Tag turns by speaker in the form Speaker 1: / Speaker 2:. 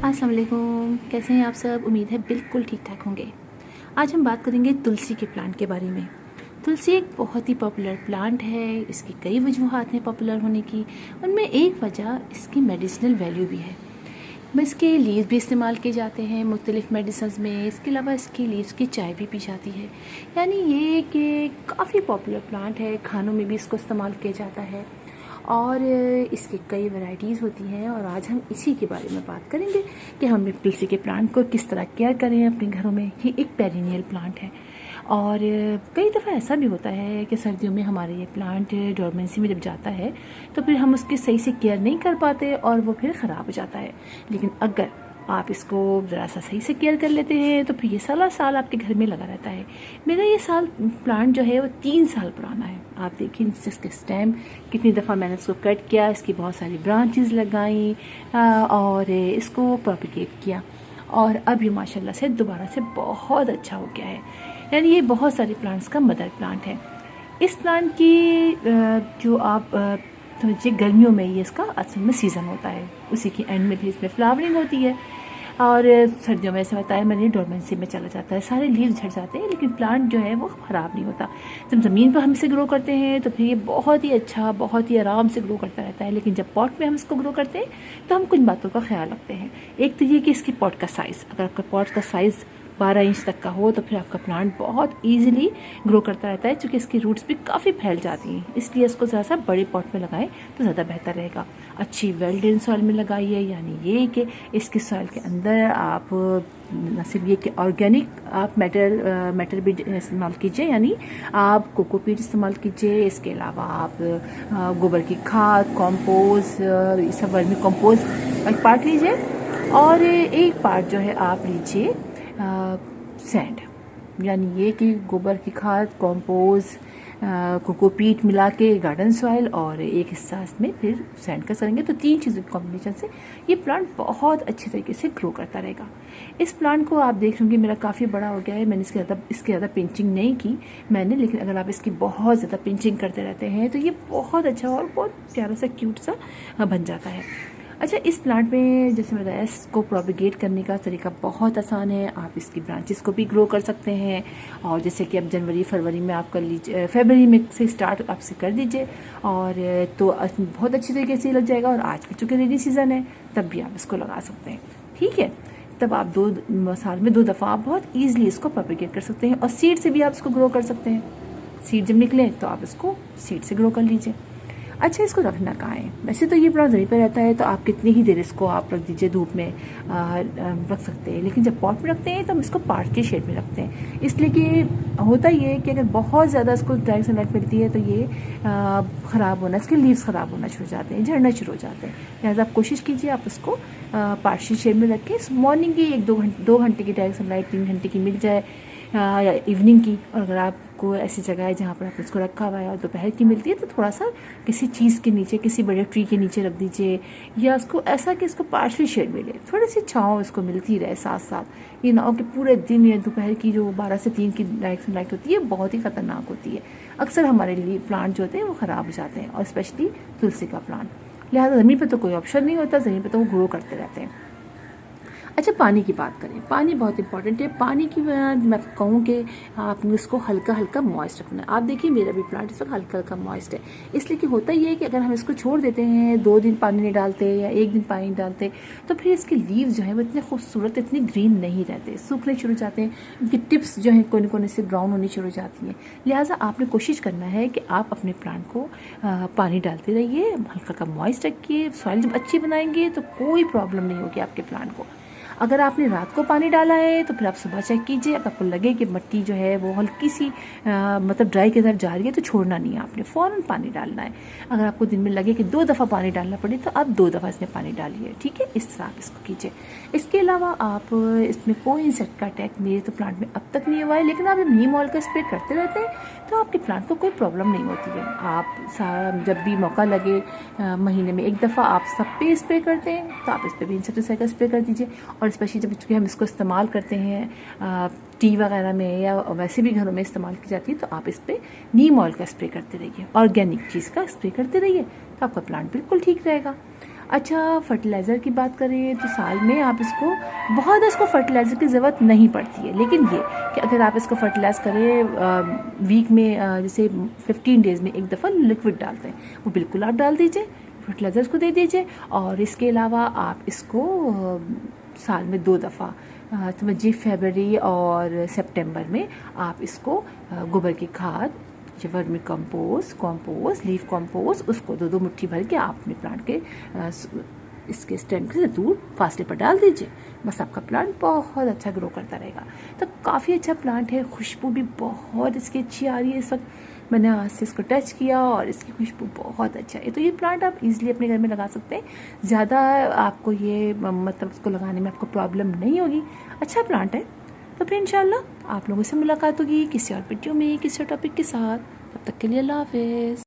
Speaker 1: अस्सलाम वालेकुम, कैसे हैं आप सब। उम्मीद है बिल्कुल ठीक ठाक होंगे। आज हम बात करेंगे तुलसी के प्लांट के बारे में। तुलसी एक बहुत ही पॉपुलर प्लांट है। इसकी कई वजूहात हैं पॉपुलर होने की। उनमें एक वजह इसकी मेडिसिनल वैल्यू भी है। इसके लीव्स भी इस्तेमाल किए जाते हैं मुख्तलिफ़ मेडिसिन्स में। इसके अलावा इसकी लीव्स की चाय भी पी जाती है। यानी ये कि काफ़ी पॉपुलर प्लांट है। खानों में भी इसको इस्तेमाल किया जाता है और इसकी कई वैरायटीज़ होती हैं। और आज हम इसी के बारे में बात करेंगे कि हम तुलसी के प्लांट को किस तरह केयर करें अपने घरों में। ये एक पेरिनियल प्लांट है और कई दफ़ा ऐसा भी होता है कि सर्दियों में हमारे ये प्लांट डोरमेंसी में जब जाता है तो फिर हम उसकी सही से केयर नहीं कर पाते और वो फिर ख़राब हो जाता है। लेकिन अगर आप इसको ज़रा सा सही से केयर कर लेते हैं तो फिर ये साल साल आपके घर में लगा रहता है। मेरा ये प्लांट जो है वो 3 साल पुराना है। आप देखिए इसके स्टेम कितनी दफ़ा मैंने इसको कट किया, इसकी बहुत सारी ब्रांचेस लगाई और इसको प्रोपिगेट किया और अब ये माशाल्लाह से दोबारा से बहुत अच्छा हो गया है। यानी ये बहुत सारे प्लांट्स का मदर प्लांट है। इस प्लांट की जो आप समझिए गर्मियों में ये इसका असल में सीज़न होता है, उसी के एंड में भी इसमें फ्लावरिंग होती है और सर्दियों में ऐसा बताया मैंने डोरमेंसी में चला जाता है, सारे लीव्स झड़ जाते हैं लेकिन प्लांट जो है वो ख़राब नहीं होता। जब ज़मीन पर हम इसे ग्रो करते हैं तो फिर ये बहुत ही अच्छा बहुत ही आराम से ग्रो करता रहता है। लेकिन जब पॉट में हम इसको ग्रो करते हैं तो हम कुछ बातों का ख्याल रखते हैं। एक तो ये कि इसकी पॉट का साइज़, अगर आपका पॉट का साइज़ 12 इंच तक का हो तो फिर आपका प्लांट बहुत इजीली ग्रो करता रहता है, क्योंकि इसकी रूट्स भी काफ़ी फैल जाती हैं। इसलिए इसको ज़रा सा बड़े पॉट में लगाएं तो ज़्यादा बेहतर रहेगा। अच्छी वेल ड्रेन सॉइल में लगाइए, यानी ये कि इसकी सॉइल के अंदर आप न सिर्फ ये कि ऑर्गेनिक आप मैटर भी इस्तेमाल कीजिए, यानी आप कोकोपीट इस्तेमाल कीजिए। इसके अलावा आप गोबर की खाद, कंपोस्ट, ये सब वर्मी कंपोस्ट एक पार्ट लीजिए और एक पार्ट जो है आप लीजिए सैंड, यानी ये कि गोबर की खाद, कंपोस्ट, कोकोपीट मिला के गार्डन सॉइल और एक हिस्सा इसमें फिर सैंड का करेंगे तो 3 चीज़ों के कॉम्बिनेशन से ये प्लांट बहुत अच्छी तरीके से ग्रो करता रहेगा। इस प्लांट को आप देख लेंगे मेरा काफ़ी बड़ा हो गया है। मैंने इसके ज़्यादा पिंचिंग नहीं की मैंने, लेकिन अगर आप इसकी बहुत ज़्यादा पिंचिंग करते रहते हैं तो ये बहुत अच्छा और बहुत प्यारा सा क्यूट सा बन जाता है। अच्छा, इस प्लांट में जैसे बताया इसको प्रोपिगेट करने का तरीका बहुत आसान है। आप इसकी ब्रांचेस को भी ग्रो कर सकते हैं और जैसे कि अब जनवरी फरवरी में आप कर लीजिए, फरवरी में से स्टार्ट आपसे कर दीजिए और तो बहुत अच्छी तरीके से लग जाएगा। और आज भी चूँकि रेनी सीज़न है तब भी आप इसको लगा सकते हैं, ठीक है। तब आप साल में 2 दफ़ा आप बहुत ईजिली इसको प्रोपिगेट कर सकते हैं और सीड से भी आप इसको ग्रो कर सकते हैं। सीड जब निकले तो आप इसको सीड से ग्रो कर लीजिए। अच्छा, इसको रखना कहाँ है? वैसे तो ये प्लांट ज़मीन पर रहता है तो आप कितनी ही देर इसको आप रख दीजिए, धूप में रख सकते हैं। लेकिन जब पॉट में रखते हैं तो हम इसको पार्टी शेड में रखते हैं, इसलिए कि होता ये है कि अगर बहुत ज़्यादा इसको डायरेक्ट सनलाइट मिलती है तो ये ख़राब होना, इसके लीव्स ख़राब होना शुरू हो जाते हैं, झड़ना शुरू हो जाते हैं। लिहाजा आप कोशिश कीजिए आप उसको पार्टी शेड में रखें। मॉर्निंग की 2 घंटे की डायरेक्ट सनलाइट 3 घंटे की मिल जाए या इवनिंग की। और अगर आपको ऐसी जगह है जहाँ पर आपने इसको रखा हुआ है और दोपहर की मिलती है तो थोड़ा सा किसी चीज़ के नीचे, किसी बड़े ट्री के नीचे रख दीजिए, या उसको ऐसा कि इसको पार्शल शेड मिले, थोड़ी सी छाँव इसको मिलती रहे साथ साथ। ये ना हो कि पूरे दिन या दोपहर की जो 12 से 3 की डायरेक्ट सनलाइट होती है बहुत ही ख़तरनाक होती है। अक्सर हमारे लिए प्लांट जो होते हैं वो ख़राब हो जाते हैं, और स्पेशली तुलसी का प्लांट। लिहाजा ज़मीन पर तो कोई ऑप्शन नहीं होता, ज़मीन पर तो वो ग्रो करते रहते हैं। अच्छा, पानी की बात करें, पानी बहुत इंपॉर्टेंट है। पानी की मैं कहूँ कि आपने इसको हल्का हल्का मॉइस्ट रखना है। आप देखिए मेरा भी प्लांट इस वक्त हल्का हल्का मॉइस्ट है, इसलिए कि होता ये है कि अगर हम इसको छोड़ देते हैं, 2 दिन पानी नहीं डालते या 1 दिन पानी नहीं डालते तो फिर इसके लीव्स जो हैं वो इतने खूबसूरत, इतनी ग्रीन नहीं रहते, सूखने शुरू हो जाते हैं, इनकी टिप्स जो हैं कोने कोने से ब्राउन होनी शुरू हो जाती हैं। लिहाजा आपने कोशिश करना है कि आप अपने प्लांट को पानी डालते रहिए, हल्का का मॉइस्ट रखिए। सॉइल जब अच्छी बनाएंगे तो कोई प्रॉब्लम नहीं होगी आपके प्लांट को। अगर आपने रात को पानी डाला है तो फिर आप सुबह चेक कीजिए, अगर आपको लगे कि मिट्टी जो है वो हल्की सी मतलब ड्राई की तरफ जा रही है तो छोड़ना नहीं है, आपने फ़ौरन पानी डालना है। अगर आपको दिन में लगे कि 2 दफ़ा पानी डालना पड़े तो आप 2 दफ़ा इसमें पानी डालिए, ठीक है। इस तरह आप इसको कीजिए। इसके अलावा आप इसमें कोई इंसेक्ट का अटैक मेरे तो प्लांट में अब तक नहीं हुआ है, लेकिन आप जब नीम ऑयल का स्प्रे करते रहते हैं तो आपके प्लांट को कोई प्रॉब्लम नहीं होती है। आप जब भी मौका लगे महीने में 1 दफ़ा आप सब पे स्प्रे करते हैं तो आप इस पर भी इंसेक्टिसाइड का स्प्रे कर दीजिए। और स्पेशली जब चूँकि हम इसको इस्तेमाल करते हैं टी वगैरह में या वैसे भी घरों में इस्तेमाल की जाती है तो आप इस पर नीम ऑयल का स्प्रे करते रहिए, ऑर्गेनिक चीज़ का स्प्रे करते रहिए, तो आपका प्लांट बिल्कुल ठीक रहेगा। अच्छा, फर्टिलाइज़र की बात करें तो साल में आप इसको फर्टिलाइज़र की ज़रूरत नहीं पड़ती है, लेकिन ये कि अगर आप इसको फर्टिलाइज़ करें वीक में जैसे 15 डेज़ में एक दफ़ा लिक्विड डालते हैं, वो बिल्कुल आप डाल दीजिए, फर्टिलाइज़र्स को दे दीजिए। और इसके अलावा आप इसको साल में 2 दफ़ा समझिए फरवरी और सितंबर में आप इसको गोबर की खाद, वर्मी कंपोस्ट, लीफ कंपोस्ट, उसको 2-2 मुट्ठी भर के आप अपने प्लांट के इसके स्टेम से दूर फासले पर डाल दीजिए। बस आपका प्लांट बहुत अच्छा ग्रो करता रहेगा। तो काफ़ी अच्छा प्लांट है, खुशबू भी बहुत इसकी अच्छी आ रही है इस वक्त। मैंने आज से इसको टच किया और इसकी खुशबू बहुत अच्छा है। तो ये प्लांट आप इजीली अपने घर में लगा सकते हैं। ज़्यादा आपको ये मतलब इसको लगाने में आपको प्रॉब्लम नहीं होगी। अच्छा प्लांट है। तो फिर इंशाल्लाह आप लोगों से मुलाकात होगी किसी और वीडियो में किसी और टॉपिक के साथ। तब तक के लिए अल्लाह हाफिज़।